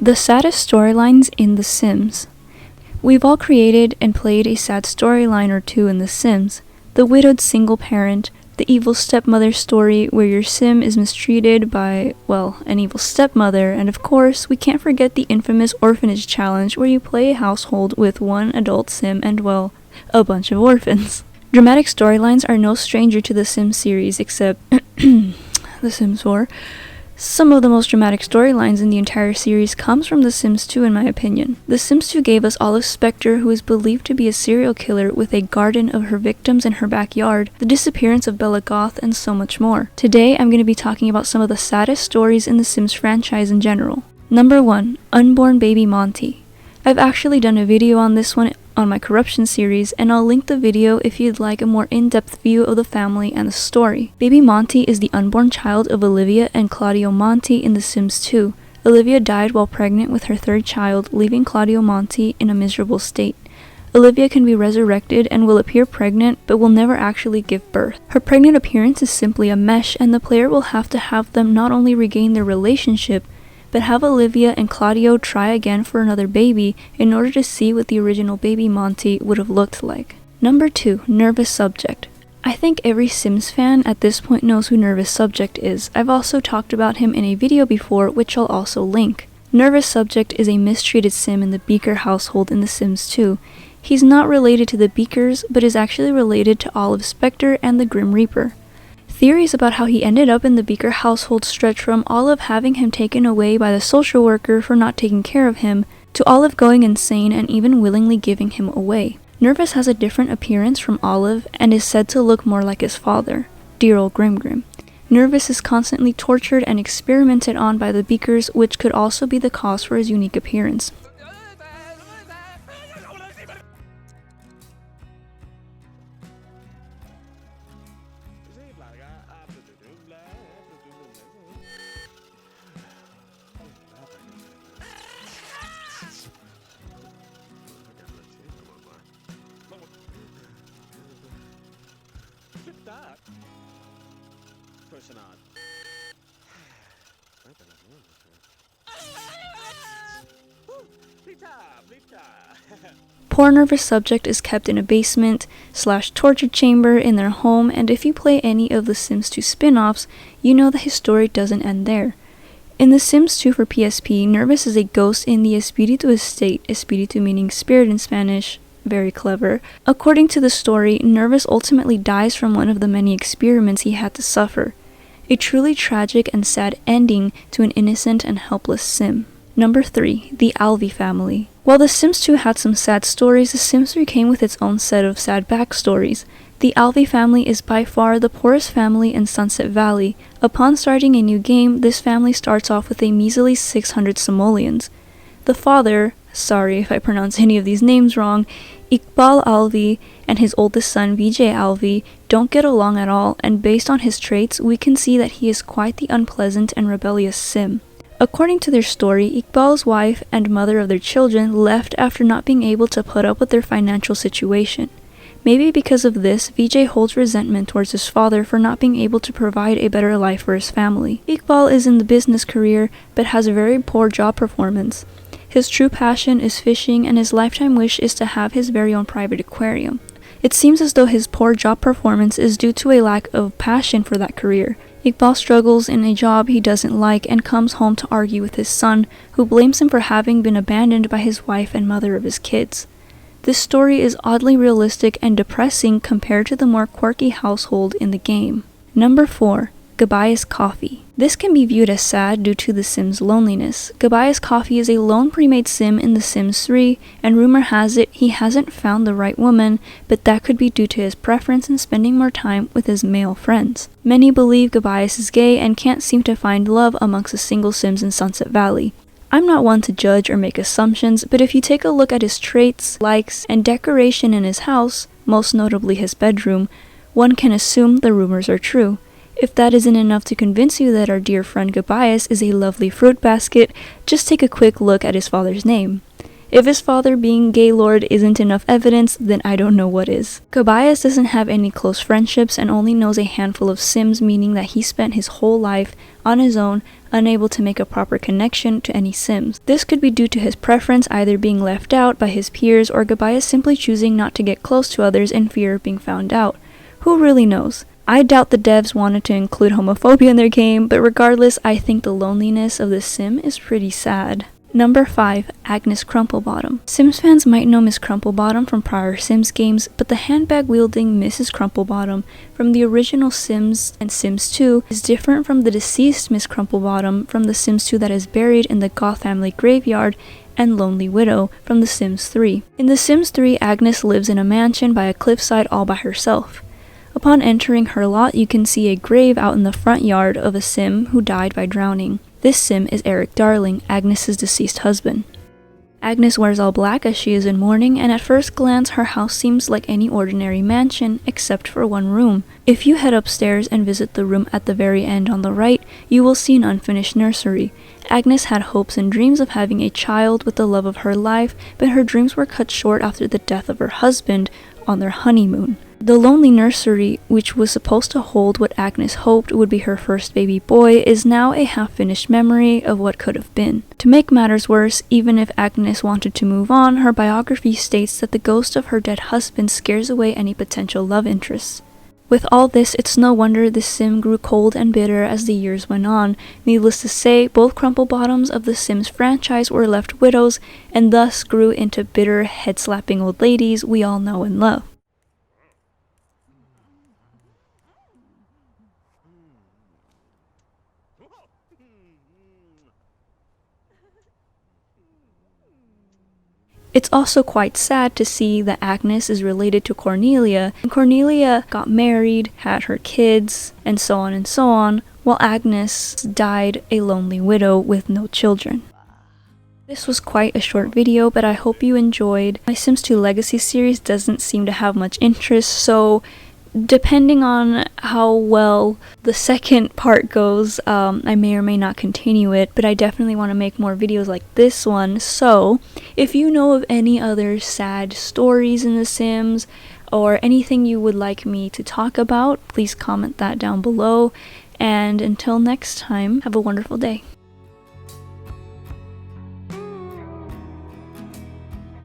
The saddest storylines in The Sims. We've all created and played a sad storyline or two in The Sims. The widowed single parent, the evil stepmother story where your sim is mistreated by, well, an evil stepmother, and of course, we can't forget the infamous orphanage challenge where you play a household with one adult sim and, well, a bunch of orphans. Dramatic storylines are no stranger to the Sims series except The Sims 4. Some of the most dramatic storylines in the entire series comes from The Sims 2 in my opinion. The Sims 2 gave us Olive Spectre, who is believed to be a serial killer with a garden of her victims in her backyard, the disappearance of Bella Goth, and so much more. Today I'm going to be talking about some of the saddest stories in the Sims franchise in general. Number 1. Unborn Baby Monty. I've actually done a video on this one on my corruption series, and I'll link the video if you'd like a more in-depth view of the family and the story. Baby Monty is the unborn child of Olivia and Claudio Monty in The Sims 2. Olivia died while pregnant with her third child, leaving Claudio Monty in a miserable state. Olivia can be resurrected and will appear pregnant, but will never actually give birth. Her pregnant appearance is simply a mesh, and the player will have to have them not only regain their relationship, but have Olivia and Claudio try again for another baby in order to see what the original baby Monty would have looked like. Number 2. Nervous Subject. I think every Sims fan at this point knows who Nervous Subject is. I've also talked about him in a video before, which I'll also link. Nervous Subject is a mistreated sim in the Beaker household in The Sims 2. He's not related to the Beakers, but is actually related to Olive Spectre and the Grim Reaper. Theories about how he ended up in the Beaker household stretch from Olive having him taken away by the social worker for not taking care of him, to Olive going insane and even willingly giving him away. Nervous has a different appearance from Olive and is said to look more like his father, dear old Grim. Nervous is constantly tortured and experimented on by the Beakers, which could also be the cause for his unique appearance. Poor Nervous Subject is kept in a basement/torture chamber in their home, and if you play any of the Sims 2 spin-offs, you know that his story doesn't end there. In The Sims 2 for PSP, Nervous is a ghost in the Espíritu estate, Espíritu meaning spirit in Spanish, very clever. According to the story, Nervous ultimately dies from one of the many experiments he had to suffer. A truly tragic and sad ending to an innocent and helpless sim. Number 3. The Alvi Family. While The Sims 2 had some sad stories, The Sims 3 came with its own set of sad backstories. The Alvi family is by far the poorest family in Sunset Valley. Upon starting a new game, this family starts off with a measly 600 simoleons. The father, sorry if I pronounce any of these names wrong, Iqbal Alvi, and his oldest son Vijay Alvi don't get along at all, and based on his traits, we can see that he is quite the unpleasant and rebellious sim. According to their story, Iqbal's wife and mother of their children left after not being able to put up with their financial situation. Maybe because of this, Vijay holds resentment towards his father for not being able to provide a better life for his family. Iqbal is in the business career, but has a very poor job performance. His true passion is fishing, and his lifetime wish is to have his very own private aquarium. It seems as though his poor job performance is due to a lack of passion for that career. Iqbal struggles in a job he doesn't like and comes home to argue with his son, who blames him for having been abandoned by his wife and mother of his kids. This story is oddly realistic and depressing compared to the more quirky household in the game. Number 4. GOBIAS KOFFI. This can be viewed as sad due to the Sim's loneliness. GOBIAS KOFFI is a lone pre-made sim in The Sims 3, and rumor has it he hasn't found the right woman, but that could be due to his preference in spending more time with his male friends. Many believe GOBIAS is gay and can't seem to find love amongst the single Sims in Sunset Valley. I'm not one to judge or make assumptions, but if you take a look at his traits, likes, and decoration in his house, most notably his bedroom, one can assume the rumors are true. If that isn't enough to convince you that our dear friend GOBIAS is a lovely fruit basket, just take a quick look at his father's name. If his father being Gaylord isn't enough evidence, then I don't know what is. GOBIAS doesn't have any close friendships and only knows a handful of Sims, meaning that he spent his whole life on his own, unable to make a proper connection to any Sims. This could be due to his preference either being left out by his peers or GOBIAS simply choosing not to get close to others in fear of being found out. Who really knows? I doubt the devs wanted to include homophobia in their game, but regardless, I think the loneliness of this sim is pretty sad. Number 5. Agnes Crumplebottom. Sims fans might know Miss Crumplebottom from prior Sims games, but the handbag-wielding Mrs. Crumplebottom from the original Sims and Sims 2 is different from the deceased Miss Crumplebottom from the Sims 2 that is buried in the Goth family graveyard and Lonely Widow from The Sims 3. In The Sims 3, Agnes lives in a mansion by a cliffside all by herself. Upon entering her lot, you can see a grave out in the front yard of a Sim who died by drowning. This Sim is Eric Darling, Agnes's deceased husband. Agnes wears all black as she is in mourning, and at first glance her house seems like any ordinary mansion except for one room. If you head upstairs and visit the room at the very end on the right, you will see an unfinished nursery. Agnes had hopes and dreams of having a child with the love of her life, but her dreams were cut short after the death of her husband on their honeymoon. The lonely nursery, which was supposed to hold what Agnes hoped would be her first baby boy, is now a half-finished memory of what could have been. To make matters worse, even if Agnes wanted to move on, her biography states that the ghost of her dead husband scares away any potential love interests. With all this, it's no wonder this sim grew cold and bitter as the years went on. Needless to say, both Crumplebottoms of the Sims franchise were left widows, and thus grew into bitter, head-slapping old ladies we all know and love. It's also quite sad to see that Agnes is related to Cornelia, and Cornelia got married, had her kids, and so on, while Agnes died a lonely widow with no children. This was quite a short video, but I hope you enjoyed. My Sims 2 Legacy series doesn't seem to have much interest, so depending on how well the second part goes, I may or may not continue it, but I definitely want to make more videos like this one. So if you know of any other sad stories in The Sims or anything you would like me to talk about, please comment that down below. And until next time, have a wonderful day.